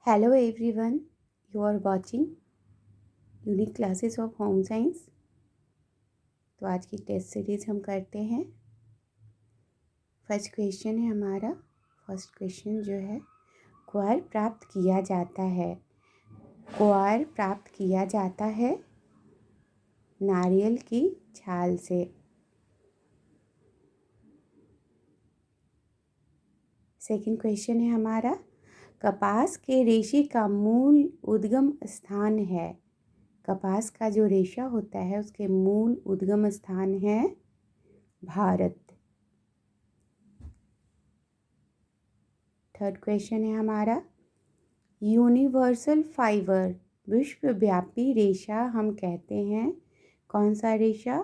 Hello everyone, you are watching unique classes of home science. तो आज की test series हम करते हैं। फर्स्ट क्वेश्चन है हमारा। फर्स्ट क्वेश्चन जो है, क्वार प्राप्त किया जाता है। क्वार प्राप्त किया जाता है नारियल की छाल से। सेकंड क्वेश्चन है हमारा, कपास के रेशे का मूल उद्गम स्थान है। कपास का जो रेशा होता है उसके मूल उद्गम स्थान है भारत। थर्ड क्वेश्चन है हमारा, यूनिवर्सल फाइबर विश्वव्यापी रेशा हम कहते हैं। कौन सा रेशा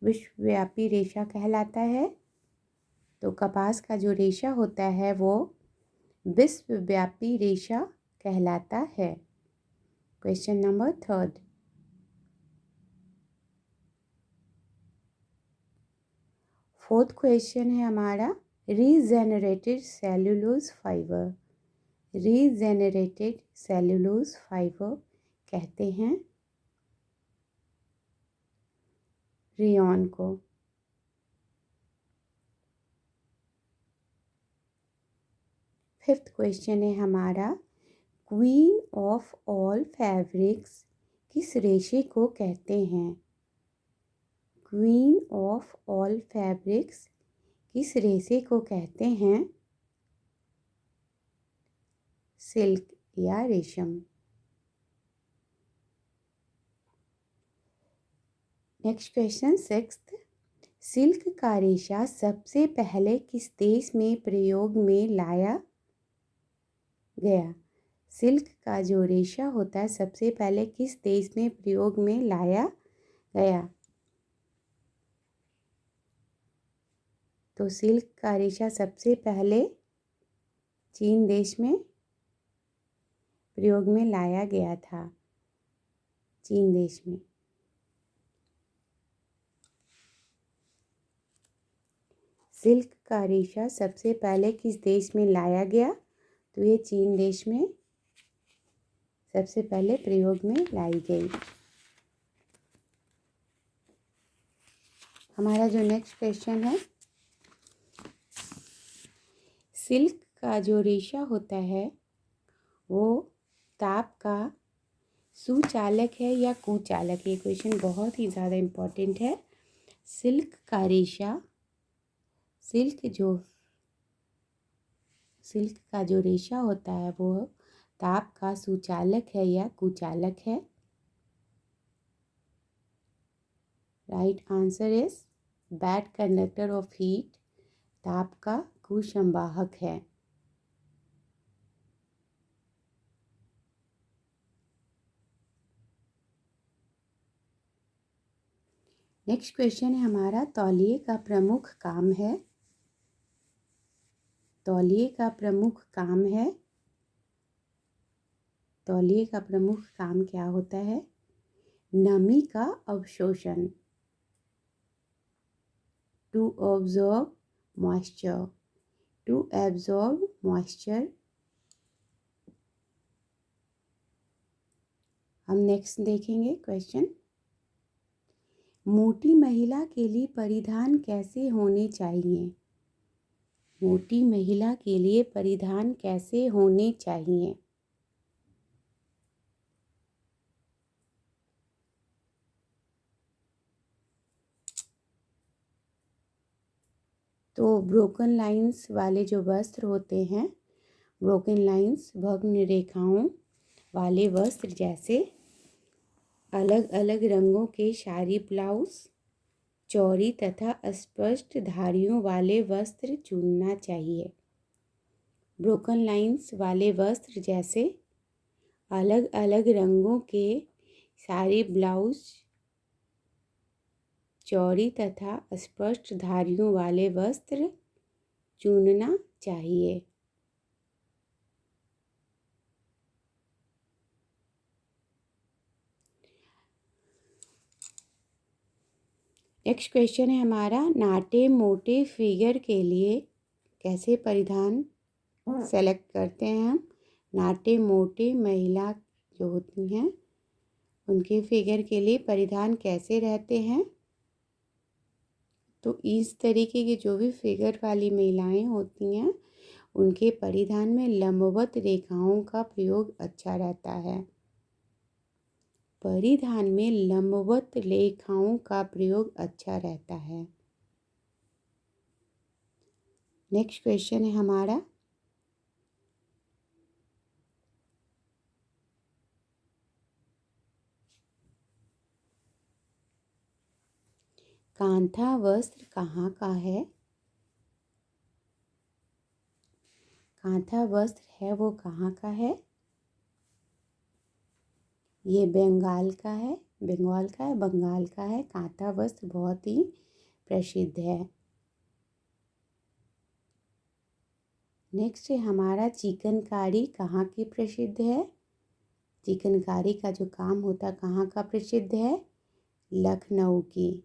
विश्वव्यापी रेशा कहलाता है? तो कपास का जो रेशा होता है वो विश्वव्यापी रेशा कहलाता है। Question number third, fourth question है हमारा, regenerated cellulose fibre. Regenerated cellulose fibre कहते हैं रेयॉन को। फिफ्थ क्वेश्चन है हमारा, क्वीन ऑफ ऑल फैब्रिक्स किस रेशे को कहते हैं? क्वीन ऑफ ऑल फैब्रिक्स किस रेशे को कहते हैं? सिल्क या रेशम। नेक्स्ट क्वेश्चन सिक्स्थ, सिल्क का रेशा सबसे पहले किस देश में प्रयोग में लाया गया? सिल्क का जो रेशा होता है सबसे पहले किस देश में प्रयोग में लाया गया? तो सिल्क का रेशा सबसे पहले चीन देश में प्रयोग में लाया गया था। चीन देश में। सिल्क का रेशा सबसे पहले किस देश में लाया गया? तो ये चीन देश में सबसे पहले प्रयोग में लाई गई। हमारा जो नेक्स्ट क्वेश्चन है, सिल्क का जो रेशा होता है वो ताप का सुचालक है या कुचालक? ये क्वेश्चन बहुत ही ज़्यादा इम्पोर्टेंट है। सिल्क का रेशा, सिल्क का जो रेशा होता है वो ताप का सुचालक है या कुचालक है? Right answer is bad conductor of heat. ताप का कुसंवाहक है। नेक्स्ट क्वेश्चन है हमारा, तौलिए का प्रमुख काम है। तौलिए का प्रमुख काम है। तौलिए का प्रमुख काम क्या होता है? नमी का अवशोषण। To absorb moisture. To absorb moisture. हम नेक्स्ट देखेंगे क्वेश्चन, मोटी महिला के लिए परिधान कैसे होने चाहिए? मोटी महिला के लिए परिधान कैसे होने चाहिए? तो ब्रोकन लाइंस वाले जो वस्त्र होते हैं, ब्रोकन लाइंस भग्न रेखाओं वाले वस्त्र जैसे अलग अलग रंगों के साड़ी ब्लाउज, चौड़ी तथा स्पष्ट धारियों वाले वस्त्र चुनना चाहिए। ब्रोकन लाइंस वाले वस्त्र जैसे अलग अलग रंगों के साड़ी ब्लाउज, चौड़ी तथा स्पष्ट धारियों वाले वस्त्र चुनना चाहिए। नेक्स्ट क्वेश्चन है हमारा, नाटे मोटे फिगर के लिए कैसे परिधान सेलेक्ट करते हैं हम? नाटे मोटे महिला जो होती हैं उनके फिगर के लिए परिधान कैसे रहते हैं? तो इस तरीके की जो भी फिगर वाली महिलाएं होती हैं उनके परिधान में लंबवत रेखाओं का प्रयोग अच्छा रहता है। परिधान में लंबवत रेखाओं का प्रयोग अच्छा रहता है। नेक्स्ट क्वेश्चन है हमारा, कांथा वस्त्र कहाँ का है? कांथा वस्त्र है वो कहाँ का है? ये बंगाल का है, बंगाल का है, बंगाल का है। कांथा वस्त्र बहुत ही प्रसिद्ध है। नेक्स्ट है हमारा, चिकनकारी कहाँ की प्रसिद्ध है? चिकनकारी का जो काम होता है कहाँ का प्रसिद्ध है? लखनऊ की।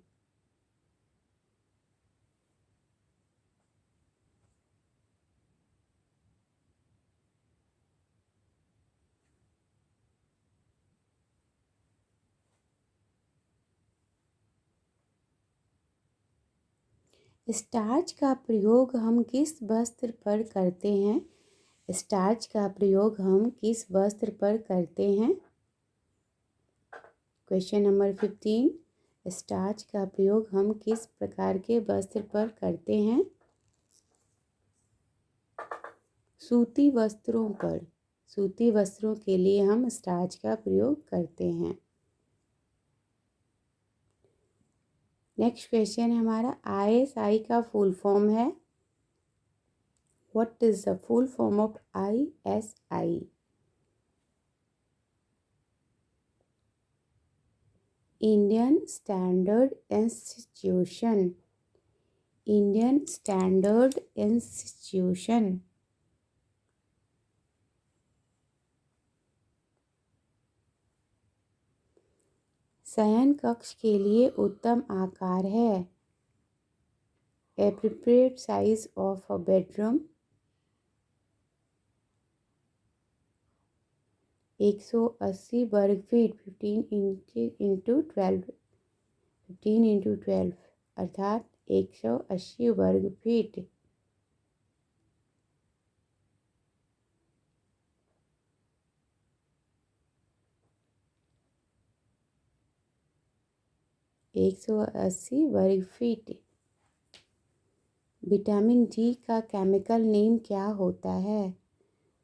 स्टार्च का प्रयोग हम किस वस्त्र पर करते हैं? स्टार्च का प्रयोग हम किस वस्त्र पर करते हैं? क्वेश्चन नंबर 15, स्टार्च का प्रयोग हम किस प्रकार के वस्त्र पर करते हैं? सूती वस्त्रों पर। सूती वस्त्रों के लिए हम स्टार्च का प्रयोग करते हैं। नेक्स्ट क्वेश्चन है हमारा, ISI का फुल फॉर्म है। What is the full form of ISI? Indian standard institution. Indian standard institution. शयन कक्ष के लिए उत्तम आकार है। Appropriate size of a bedroom. 180 वर्ग फीट 15 अर्थात 180 वर्ग फीट। एक 180 वर्ग फीट। विटामिन डी का केमिकल नेम क्या होता है?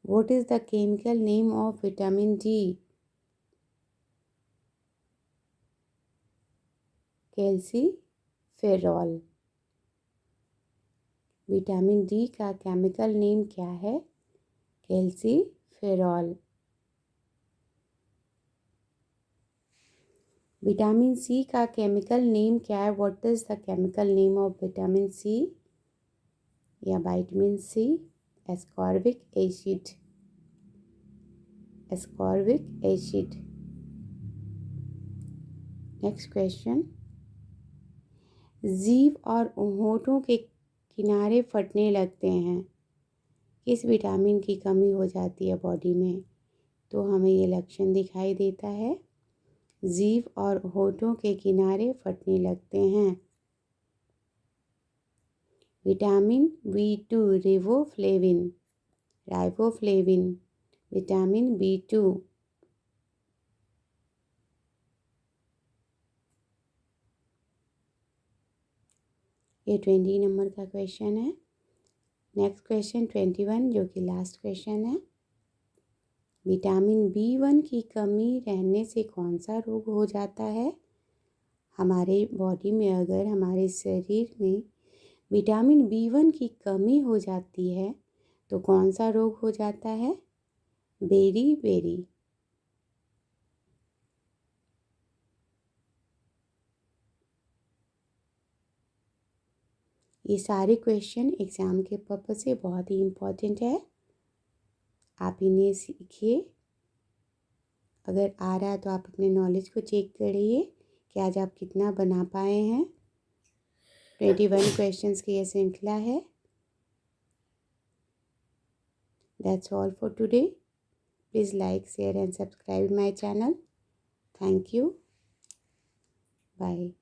What is the chemical name of vitamin D? Calciferol. Vitamin D का केमिकल नेम क्या है? कैल्सीफेरॉल। विटामिन सी का केमिकल नेम क्या है? What is the chemical name of vitamin C या vitamin C? Ascorbic acid. Ascorbic acid. Next question, जीभ और होठों के किनारे फटने लगते हैं, किस विटामिन की कमी हो जाती है बॉडी में? तो हमें ये लक्षण दिखाई देता है, जीभ और होठों के किनारे फटने लगते हैं। Vitamin B2 riboflavin. Riboflavin. Vitamin B2। ये 20 नंबर का क्वेश्चन है। नेक्स्ट क्वेश्चन 21 जो कि लास्ट क्वेश्चन है, विटामिन B1 की कमी रहने से कौन सा रोग हो जाता है? हमारे बॉडी में अगर हमारे शरीर में विटामिन B1 की कमी हो जाती है तो कौन सा रोग हो जाता है? Beriberi. ये सारे क्वेश्चन एग्ज़ाम के पर्पज़ से बहुत ही इम्पोर्टेंट है, आप इन्हें सीखिए। अगर आ रहा है तो आप अपने नॉलेज को चेक करिए कि आज आप कितना बना पाए हैं। 21 क्वेश्चंस की ये श्रृंखला है। That's all for today. Please like, share and subscribe my channel. Thank you. Bye.